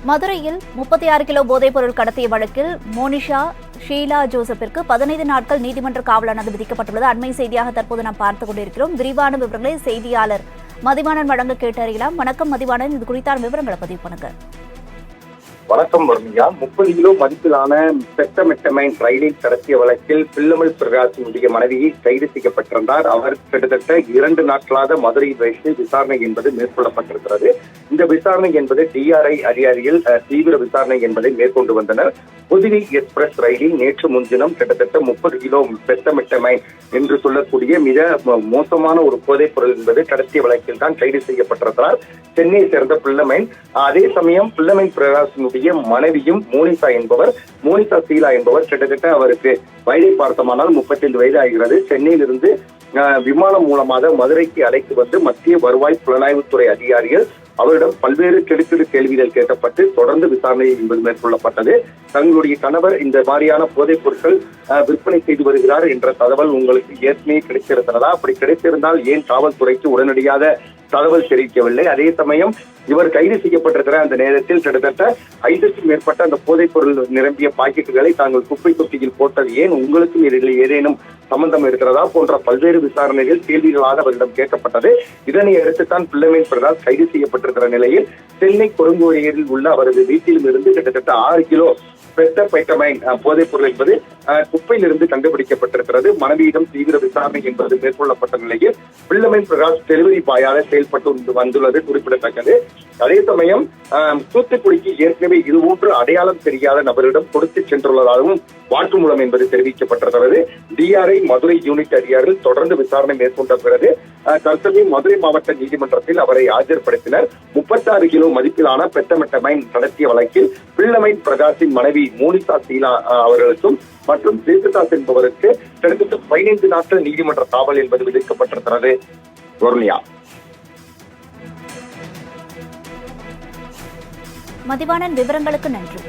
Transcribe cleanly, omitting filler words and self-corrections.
மதுரையில் 36 கிலோ போதைப் பொருள் கடத்திய வழக்கில் மோனிஷா ஷீலா ஜோசப்பிற்கு 15 நாட்கள் நீதிமன்ற காவலானது விதிக்கப்பட்டுள்ளது. அண்மை செய்தியாக தற்போது நாம் பார்த்துக் கொண்டிருக்கிறோம். விரிவான விவரங்களை செய்தியாளர் மதிவாணன் வழங்க கேட்டறியலாம். வணக்கம் மதிவாணன், இது குறித்தான விவரங்களை பதிவு பண்ணுங்க. வணக்கம் வர்ணியா. 30 கிலோ மதிப்பிலான மெத்தமெட்டமைன் ரயிலில் கடத்திய வழக்கில் பில்லமல் பிரகாஷினுடைய மனைவியை கைது செய்யப்பட்டிருந்தார். அவர் கிட்டத்தட்ட 2 நாட்களாக மதுரையில் வைத்து விசாரணை என்பது மேற்கொள்ளப்பட்டிருக்கிறது. இந்த விசாரணை என்பது டிஆர்ஐ அதிகாரிகள் தீவிர விசாரணை என்பதை மேற்கொண்டு வந்தனர். புதுவை எக்ஸ்பிரஸ் ரயிலில் நேற்று முன்தினம் கிட்டத்தட்ட 30 கிலோ மெத்தமெட்டமைன் என்று சொல்லக்கூடிய மிக மோசமான ஒரு போதைப் பொருள் என்பது கடத்திய வழக்கில் தான் கைது செய்யப்பட்டிருக்கிறார் சென்னையை சேர்ந்த பில்லமைன். அதே சமயம் பில்லமைன் பிரகாஷினுடைய மனைவியும் மோனிஷா ஷீலா என்பவர் கிட்டத்தட்ட அவருக்கு வயதை பார்த்தமானால் 35 வயது ஆகிறது. சென்னையிலிருந்து விமானம் மூலமாக மதுரைக்கு அழைத்து வந்து மத்திய வருவாய் புலனாய்வுத்துறை அதிகாரிகள் அவரிடம் பல்வேறு கேள்விகள் கேட்கப்பட்டு தொடர்ந்து விசாரணை என்பது மேற்கொள்ளப்பட்டது. தங்களுடைய கணவர் இந்த மாதிரியான போதைப் பொருட்கள் விற்பனை செய்து வருகிறார் என்ற தகவல் உங்களுக்கு ஏற்கனவே கிடைத்திருக்கிறதா? அப்படி கிடைத்திருந்தால் ஏன் காவல்துறைக்கு உடனடியாக தகவல் தெரிவிக்கவில்லை? அதே சமயம் இவர் கைது செய்யப்பட்டிருக்கிற அந்த நேரத்தில் கிட்டத்தட்ட 5க்கும் மேற்பட்ட அந்த போதைப் பொருள் நிரம்பிய பாக்கெட்டுகளை தாங்கள் குப்பை தொட்டியில் போட்டது ஏன்? உங்களுக்கும் இதில் ஏதேனும் சம்பந்தம் இருக்கிறதா? போன்ற பல்வேறு விசாரணைகள் கேள்விகளாக அவரிடம் கேட்கப்பட்டது. இதனை அடுத்துத்தான் பில்லமைன் பிரகாஷ் கைது செய்யப்பட்டிருக்கிற நிலையில் சென்னை கொடுங்கோரையில் உள்ள அவரது வீட்டிலும் இருந்து கிட்டத்தட்ட 6 கிலோ மெத்தமெட்டமைன் போதைப் பொருள் என்பது குப்பையிலிருந்து கண்டுபிடிக்கப்பட்டிருக்கிறது. மனைவியிடம் தீவிர விசாரணை என்பது மேற்கொள்ளப்பட்ட நிலையில் பில்லமைன் பிரகாஷ் டெலிவரி பாயாக செயல்பட்டு வந்துள்ளது குறிப்பிடத்தக்கது. அதே சமயம் தூத்துக்குடிக்கு ஏற்கனவே இதுபோன்று அடையாளம் தெரியாத நபரிடம் கொடுத்து சென்றுள்ளதாகவும் வாக்குமூலம் என்பது தெரிவிக்கப்பட்டிருக்கிறது. டிஆர்ஐ மதுரை யூனிட் அதிகாரிகள் தொடர்ந்து விசாரணை மேற்கொண்ட பிறகு தற்சமயம் மதுரை மாவட்ட நீதிமன்றத்தில் அவரை ஆஜர்படுத்தினர். 36 கிலோ மதிப்பிலான மெத்தமெட்டமைன் கடத்திய வழக்கில் பில்லமைன் பிரகாஷின் மனைவி மோனிஷா ஷீலா அவர்களுக்கும் மற்றும் தேசதாஸ் என்பவருக்கு கிட்டத்தட்ட 15 நாட்கள் நீதிமன்ற காவல் என்பது விதிக்கப்பட்டிருக்கிறது. மதிவாணன், விவரங்களுக்கு நன்றி.